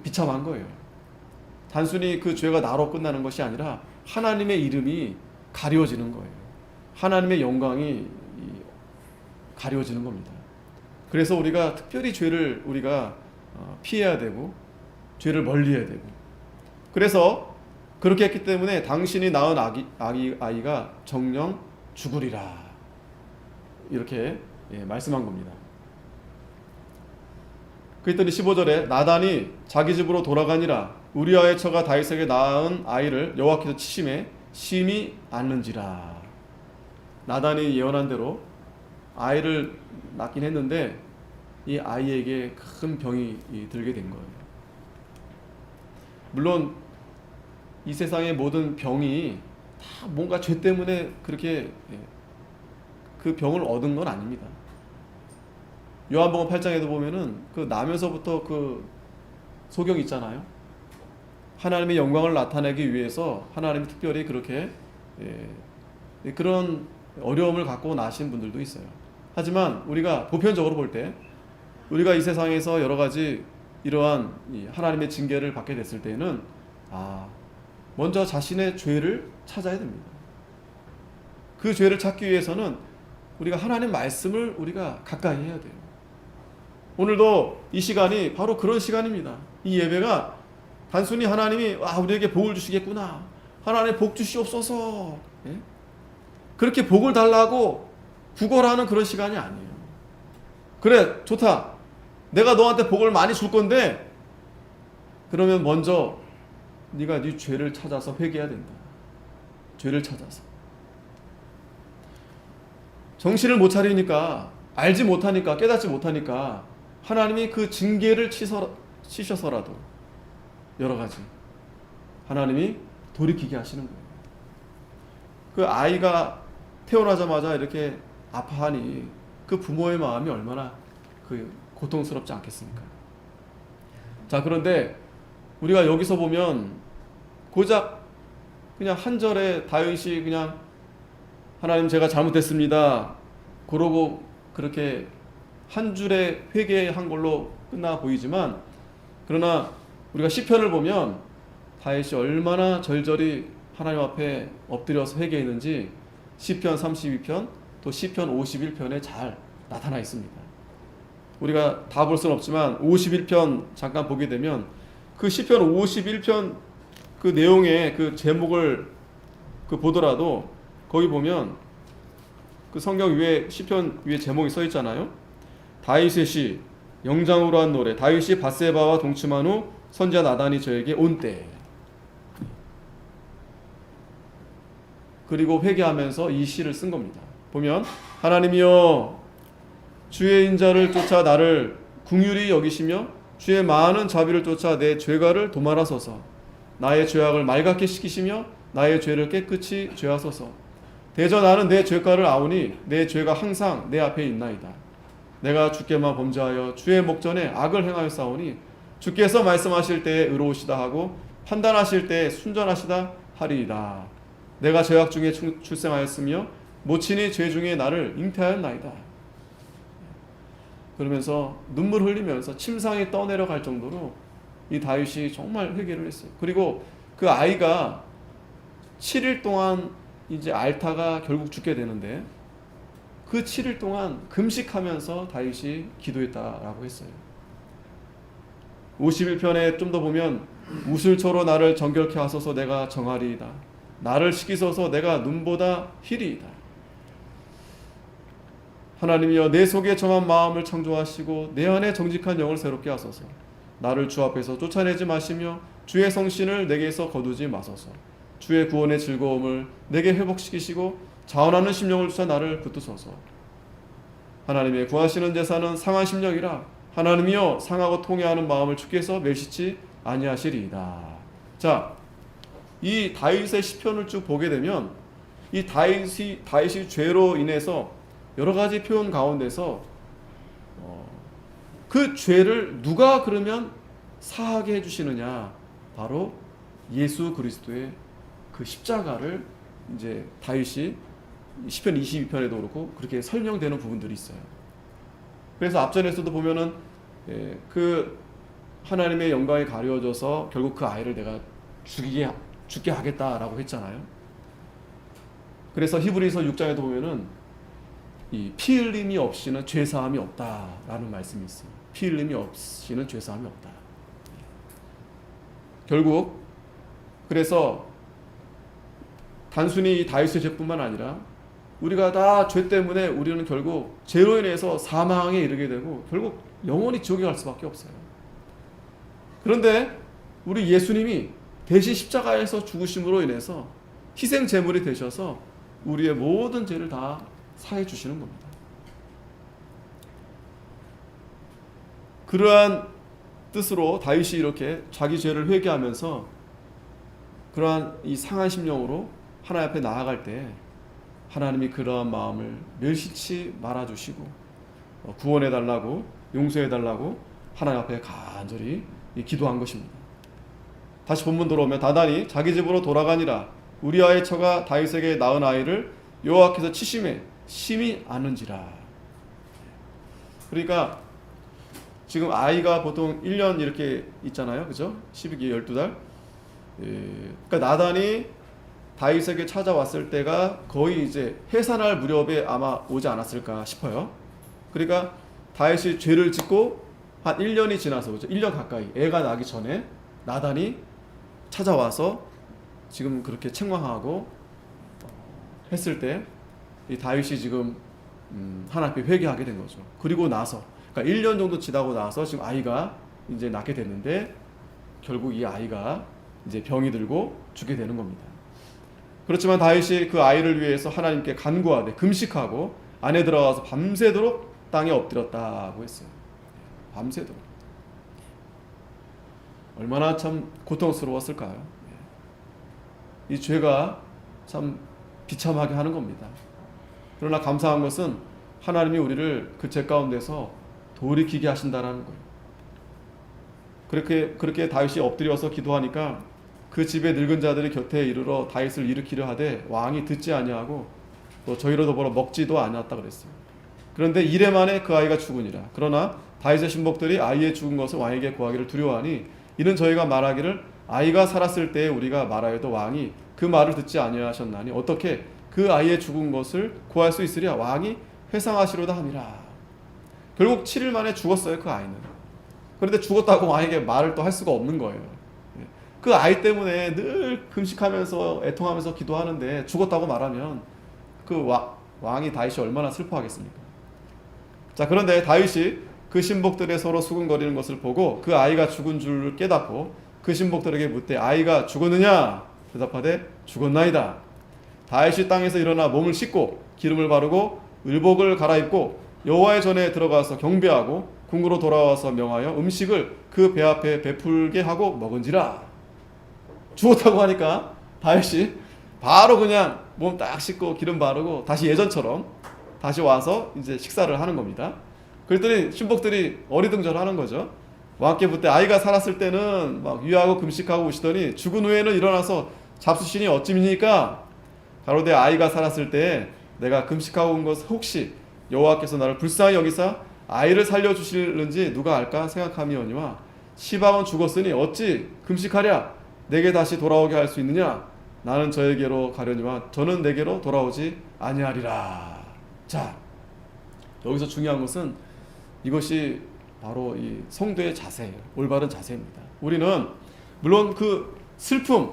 비참한 거예요. 단순히 그 죄가 나로 끝나는 것이 아니라 하나님의 이름이 가려지는 거예요. 하나님의 영광이 가려지는 겁니다. 그래서 우리가 특별히 죄를 우리가 피해야 되고 죄를 멀리해야 되고, 그래서 그렇게 했기 때문에 당신이 낳은 아이가 정령 죽으리라 이렇게 말씀한 겁니다. 그랬더니 15절에 나단이 자기 집으로 돌아가니라 우리아의 처가 다윗에게 낳은 아이를 여호와께서 치심에 심히 앓는지라. 나단이 예언한 대로 아이를 낳긴 했는데 이 아이에게 큰 병이 들게 된 거예요. 물론 이 세상의 모든 병이 다 뭔가 죄 때문에 그렇게 그 병을 얻은 건 아닙니다. 요한복음 8장에도 보면은 그 나면서부터 그 소경 있잖아요. 하나님의 영광을 나타내기 위해서 하나님이 특별히 그렇게 그런 어려움을 갖고 나신 분들도 있어요. 하지만 우리가 보편적으로 볼 때 우리가 이 세상에서 여러 가지 이러한 하나님의 징계를 받게 됐을 때는 먼저 자신의 죄를 찾아야 됩니다. 그 죄를 찾기 위해서는 우리가 하나님 말씀을 우리가 가까이 해야 돼요. 오늘도 이 시간이 바로 그런 시간입니다. 이 예배가 단순히 하나님이 우리에게 복을 주시겠구나, 하나님 복 주시옵소서, 그렇게 복을 달라고 구걸하는 그런 시간이 아니에요. 그래, 좋다, 내가 너한테 복을 많이 줄 건데 그러면 먼저 네가 네 죄를 찾아서 회개해야 된다. 죄를 찾아서. 정신을 못 차리니까, 알지 못하니까, 깨닫지 못하니까 하나님이 그 징계를 치셔서라도 여러 가지 하나님이 돌이키게 하시는 거예요. 그 아이가 태어나자마자 이렇게 아파하니 그 부모의 마음이 얼마나 그 고통스럽지 않겠습니까? 자, 그런데 우리가 여기서 보면 고작 그냥 한 절에 다윗이 그냥 하나님 제가 잘못했습니다 그러고 그렇게 한 줄에 회개한 걸로 끝나 보이지만, 그러나 우리가 시편을 보면 다윗이 얼마나 절절히 하나님 앞에 엎드려서 회개했는지 시편 32편 또 시편 51편에 잘 나타나 있습니다. 우리가 다 볼 수는 없지만 51편 잠깐 보게 되면 그 시편 51편 그 내용의 그 제목을 보더라도 거기 보면 그 성경 위에 시편 위에 제목이 써 있잖아요. 다윗의 시, 영장으로 한 노래. 다윗이 밧세바와 동침한 후 선지자 나단이 저에게 온 때. 그리고 회개하면서 이 시를 쓴 겁니다. 보면 하나님이여 주의 인자를 쫓아 나를 긍휼히 여기시며 주의 많은 자비를 쫓아 내 죄가를 도말하소서. 나의 죄악을 맑게 시키시며 나의 죄를 깨끗이 죄하소서. 대저 나는 내 죄가를 아오니 내 죄가 항상 내 앞에 있나이다. 내가 주께만 범죄하여 주의 목전에 악을 행하였사오니 주께서 말씀하실 때에 의로우시다 하고 판단하실 때에 순전하시다 하리이다. 내가 죄악 중에 출생하였으며 모친이 죄 중에 나를 잉태하였나이다. 그러면서 눈물 흘리면서 침상에 떠내려갈 정도로 이 다윗이 정말 회개를 했어요. 그리고 그 아이가 7일 동안 이제 앓다가 결국 죽게 되는데 그 7일 동안 금식하면서 다윗이 기도했다라고 했어요. 51편에 좀 더 보면 우슬초로 나를 정결케 하소서 내가 정하리이다. 나를 씻기소서 내가 눈보다 희리이다. 하나님이여 내 속에 정한 마음을 창조하시고 내 안에 정직한 영을 새롭게 하소서. 나를 주 앞에서 쫓아내지 마시며 주의 성신을 내게서 거두지 마소서. 주의 구원의 즐거움을 내게 회복시키시고 자원하는 심령을 주사 나를 붙드소서. 하나님의 구하시는 제사는 상한 심령이라 하나님이여 상하고 통회하는 마음을 주께서 멸시치 아니하시리이다. 자, 이 다윗의 시편을 쭉 보게 되면 이 다윗이 죄로 인해서 여러 가지 표현 가운데서 그 죄를 누가 그러면 사하게 해주시느냐? 바로 예수 그리스도의 그 십자가를 이제 다윗이 시편 22편에도 그렇고 그렇게 설명되는 부분들이 있어요. 그래서 앞전에서도 보면은 그 하나님의 영광이 가려져서 결국 그 아이를 내가 죽게 하겠다라고 했잖아요. 그래서 히브리서 6장에도 보면은 이 피 흘림이 없이는 죄 사함이 없다라는 말씀이 있어요. 피 흘림이 없이는 죄 사함이 없다. 결국 그래서 단순히 다윗의 죄뿐만 아니라 우리가 다 죄 때문에 우리는 결국 죄로 인해서 사망에 이르게 되고 결국 영원히 지옥에 갈 수밖에 없어요. 그런데 우리 예수님이 대신 십자가에서 죽으심으로 인해서 희생 제물이 되셔서 우리의 모든 죄를 다 사해 주시는 겁니다. 그러한 뜻으로 다윗이 이렇게 자기 죄를 회개하면서 그러한 이 상한 심령으로 하나님 앞에 나아갈 때 하나님이 그러한 마음을 멸시치 말아주시고 구원해달라고 용서해달라고 하나님 앞에 간절히 기도한 것입니다. 다시 본문 들어오면 다단이 자기 집으로 돌아가니라 우리아의 처가 다윗에게 낳은 아이를 여호와께서 치심에 심히 아는지라. 그러니까 지금 아이가 보통 1년 이렇게 있잖아요. 그죠? 12개 12달. 그러니까 나단이 다윗에게 찾아왔을 때가 거의 이제 해산할 무렵에 아마 오지 않았을까 싶어요. 그러니까 다윗이 죄를 짓고 한 1년이 지나서, 그죠? 1년 가까이 애가 나기 전에 나단이 찾아와서 지금 그렇게 책망하고 했을 때 이 다윗이 지금 하나님 앞에 회개하게 된 거죠. 그리고 나서 그러니까 1년 정도 지나고 나서 지금 아이가 이제 낳게 됐는데 결국 이 아이가 이제 병이 들고 죽게 되는 겁니다. 그렇지만 다윗이 그 아이를 위해서 하나님께 간구하되 금식하고 안에 들어가서 밤새도록 땅에 엎드렸다고 했어요. 밤새도록. 얼마나 참 고통스러웠을까요? 이 죄가 참 비참하게 하는 겁니다. 그러나 감사한 것은 하나님이 우리를 그 죄 가운데서 돌이키게 하신다라는 거예요. 그렇게 다윗이 엎드려서 기도하니까 그 집의 늙은 자들이 곁에 이르러 다윗을 일으키려 하되 왕이 듣지 아니하고 또 저희로 더불어 먹지도 않았다 그랬어요. 그런데 이래 만에 그 아이가 죽으니라. 그러나 다윗의 신복들이 아이의 죽은 것을 왕에게 고하기를 두려워하니 이는 저희가 말하기를 아이가 살았을 때에 우리가 말하여도 왕이 그 말을 듣지 아니하셨나니 어떻게 그 아이의 죽은 것을 구할 수 있으랴. 왕이 회상하시로다 함이라. 결국 7일 만에 죽었어요, 그 아이는. 그런데 죽었다고 왕에게 말을 또 할 수가 없는 거예요. 그 아이 때문에 늘 금식하면서 애통하면서 기도하는데 죽었다고 말하면 그 왕이 다윗이 얼마나 슬퍼하겠습니까? 자, 그런데 다윗이 그 신복들의 서로 수군거리는 것을 보고 그 아이가 죽은 줄 깨닫고 그 신복들에게 묻되 아이가 죽었느냐? 대답하되 죽었나이다. 다윗이 땅에서 일어나 몸을 씻고 기름을 바르고 의복을 갈아입고 여호와의 전에 들어가서 경배하고 궁으로 돌아와서 명하여 음식을 그 배 앞에 베풀게 하고 먹은지라. 죽었다고 하니까 다윗이 바로 그냥 몸 딱 씻고 기름 바르고 다시 예전처럼 다시 와서 이제 식사를 하는 겁니다. 그랬더니 신복들이 어리둥절하는 거죠. 왕께 묻되 아이가 살았을 때는 막 유하고 금식하고 오시더니 죽은 후에는 일어나서 잡수시니 어찌입니까? 가로되 아이가 살았을 때 내가 금식하고 온 것 혹시 여호와께서 나를 불쌍히 여기사 아이를 살려주실는지 누가 알까 생각함이오니와 시방은 죽었으니 어찌 금식하랴 내게 다시 돌아오게 할 수 있느냐? 나는 저에게로 가려니와 저는 내게로 돌아오지 아니하리라. 자, 여기서 중요한 것은 이것이 바로 이 성도의 자세예요. 올바른 자세입니다. 우리는 물론 그 슬픔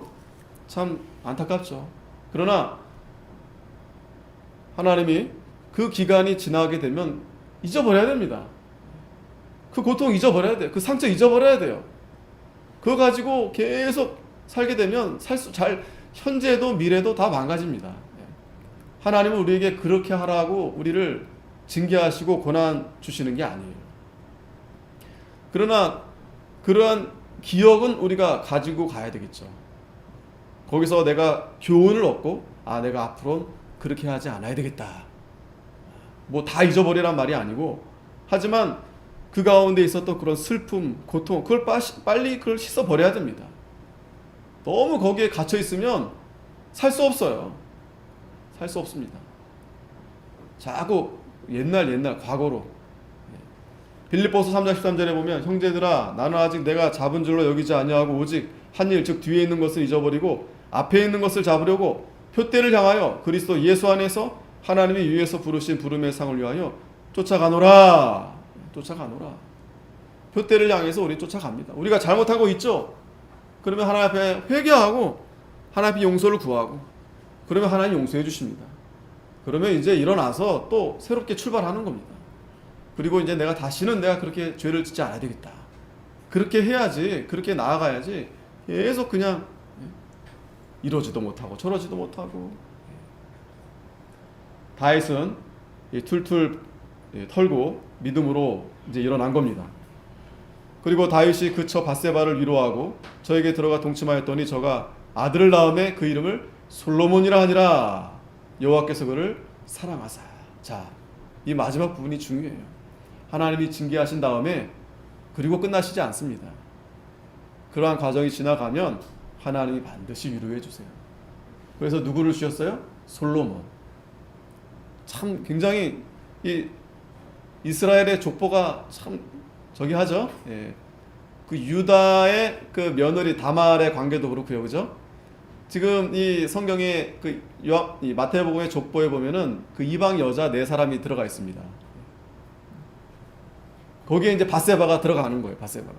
참 안타깝죠. 그러나 하나님이 그 기간이 지나게 되면 잊어버려야 됩니다. 그 고통 잊어버려야 돼요. 그 상처 잊어버려야 돼요. 그거 가지고 계속 살게 되면 현재도 미래도 다 망가집니다. 하나님은 우리에게 그렇게 하라고 우리를 징계하시고 고난 주시는 게 아니에요. 그러나 그러한 기억은 우리가 가지고 가야 되겠죠. 거기서 내가 교훈을 얻고 내가 앞으로는 그렇게 하지 않아야 되겠다. 뭐 다 잊어버리란 말이 아니고 하지만 그 가운데 있었던 그런 슬픔, 고통, 그걸 빨리 그걸 씻어버려야 됩니다. 너무 거기에 갇혀 있으면 살 수 없어요. 살 수 없습니다. 자꾸 옛날 과거로. 빌립보서 3장 13절에 보면 형제들아 나는 아직 내가 잡은 줄로 여기지 아니하고 오직 한 일 즉 뒤에 있는 것을 잊어버리고 앞에 있는 것을 잡으려고 표대를 향하여 그리스도 예수 안에서 하나님이 위에서 부르신 부름의 상을 위하여 쫓아가노라. 표대를 향해서 우리 쫓아갑니다. 우리가 잘못하고 있죠. 그러면 하나님 앞에 회개하고 하나님 앞에 용서를 구하고 그러면 하나님 용서해 주십니다. 그러면 이제 일어나서 또 새롭게 출발하는 겁니다. 그리고 이제 내가 다시는 내가 그렇게 죄를 짓지 않아야 되겠다. 그렇게 해야지, 그렇게 나아가야지 계속 그냥 이러지도 못하고 저러지도 못하고. 다윗은 툴툴 털고 믿음으로 이제 일어난 겁니다. 그리고 다윗이 그처 밧세바를 위로하고 저에게 들어가 동침하였더니 저가 아들을 낳음에 그 이름을 솔로몬이라 하니라. 여호와께서 그를 사랑하사. 자, 이 마지막 부분이 중요해요. 하나님이 징계하신 다음에 그리고 끝나시지 않습니다. 그러한 과정이 지나가면 하나님이 반드시 위로해 주세요. 그래서 누구를 주셨어요? 솔로몬. 참 굉장히 이 이스라엘의 족보가 참 저기 하죠. 예. 그 유다의 그 며느리 다말의 관계도 그렇고요, 그죠? 지금 이 성경에 이 마태복음의 족보에 보면은 그 이방 여자 4사람이 들어가 있습니다. 거기에 이제 밧세바가 들어가는 거예요. 밧세바가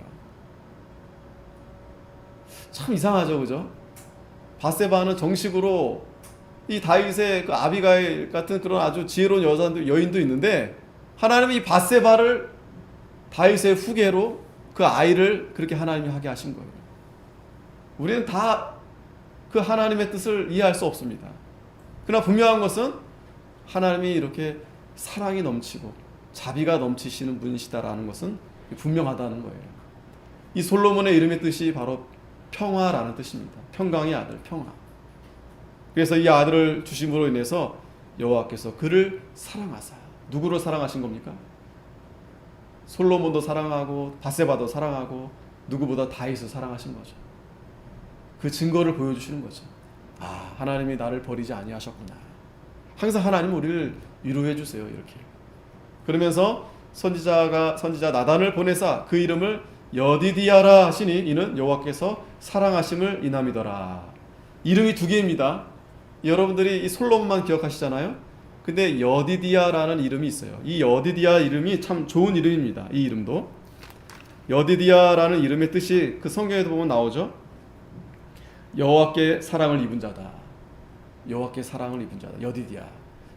참 이상하죠, 그죠? 밧세바는 정식으로 이 다윗의 그 아비가일 같은 그런 아주 지혜로운 여인도 있는데 하나님이 이 밧세바를 다윗의 후계로 그 아이를 그렇게 하나님이 하게 하신 거예요. 우리는 다 그 하나님의 뜻을 이해할 수 없습니다. 그러나 분명한 것은 하나님이 이렇게 사랑이 넘치고 자비가 넘치시는 분이시다라는 것은 분명하다는 거예요. 이 솔로몬의 이름의 뜻이 바로 평화라는 뜻입니다. 평강의 아들, 평화. 그래서 이 아들을 주심으로 인해서 여호와께서 그를 사랑하사. 누구를 사랑하신 겁니까? 솔로몬도 사랑하고 밧세바도 사랑하고 누구보다 다윗을 사랑하신 거죠. 그 증거를 보여주시는 거죠. 아, 하나님이 나를 버리지 아니하셨구나. 항상 하나님은 우리를 위로해 주세요. 이렇게. 그러면서 선지자 나단을 보내사 그 이름을 여디디아라 하시니 이는 여호와께서 사랑하심을 인함이더라. 이름이 2개입니다. 여러분들이 이 솔로몬만 기억하시잖아요. 근데 여디디아라는 이름이 있어요. 이 여디디아 이름이 참 좋은 이름입니다. 이 이름도 여디디아라는 이름의 뜻이 그 성경에도 보면 나오죠. 여호와께 사랑을 입은 자다. 여호와께 사랑을 입은 자다. 여디디아.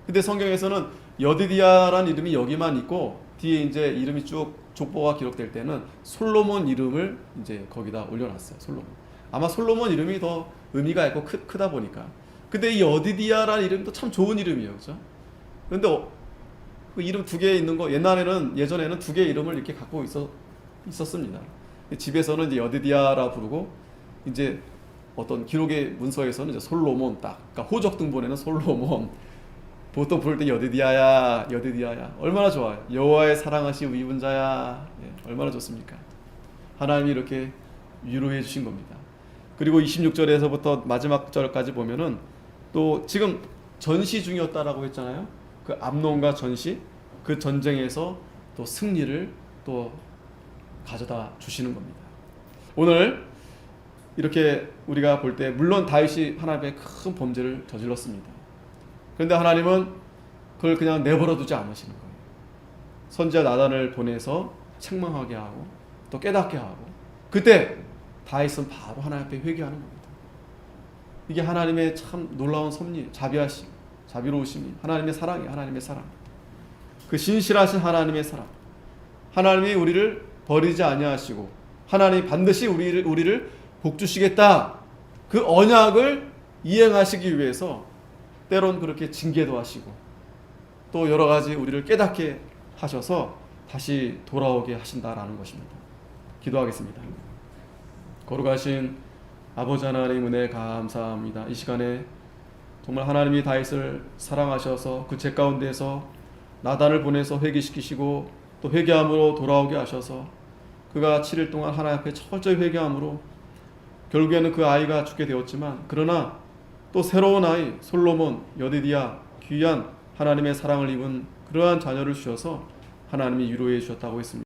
근데 성경에서는 여디디아라는 이름이 여기만 있고 뒤에 이제 이름이 쭉 족보가 기록될 때는 솔로몬 이름을 이제 거기다 올려놨어요. 솔로몬. 아마 솔로몬 이름이 더 의미가 있고 크다 보니까. 근데 이 여디디아라는 이름도 참 좋은 이름이에요, 그렇죠? 근데 그 이름 2개 있는 거 예전에는 2개 이름을 이렇게 갖고 있었습니다. 집에서는 이제 여디디아라 부르고 이제 어떤 기록의 문서에서는 이제 솔로몬 그러니까 호적 등본에는 솔로몬. 보통 부를 때 여디디아야 얼마나 좋아요. 여호와의 사랑하시고 입은 자야. 예, 얼마나 좋습니까? 하나님이 이렇게 위로해 주신 겁니다. 그리고 26절에서부터 마지막 절까지 보면은 또 지금 전시 중이었다라고 했잖아요. 그 암논과 전시, 그 전쟁에서 또 승리를 또 가져다 주시는 겁니다. 오늘 이렇게 우리가 볼 때 물론 다윗이 하나님의 큰 범죄를 저질렀습니다. 그런데 하나님은 그걸 그냥 내버려 두지 않으시는 거예요. 선지자 나단을 보내서 책망하게 하고 또 깨닫게 하고 그때 다윗은 바로 하나님 앞에 회개하는 겁니다. 이게 하나님의 참 놀라운 섭리, 자비하심, 자비로우심이 하나님의 사랑이에요. 하나님의 사랑. 그 신실하신 하나님의 사랑. 하나님이 우리를 버리지 아니하시고 하나님이 반드시 우리를 복주시겠다. 그 언약을 이행하시기 위해서 때론 그렇게 징계도 하시고 또 여러 가지 우리를 깨닫게 하셔서 다시 돌아오게 하신다라는 것입니다. 기도하겠습니다. 거룩하신 아버지 하나님 은혜 감사합니다. 이 시간에 정말 하나님이 다윗을 사랑하셔서 그 죄 가운데에서 나단을 보내서 회개시키시고 또 회개함으로 돌아오게 하셔서 그가 7일 동안 하나님 앞에 철저히 회개함으로 결국에는 그 아이가 죽게 되었지만, 그러나 또 새로운 아이 솔로몬, 여디디야, 귀한 하나님의 사랑을 입은 그러한 자녀를 주셔서 하나님이 위로해 주셨다고 했습니다.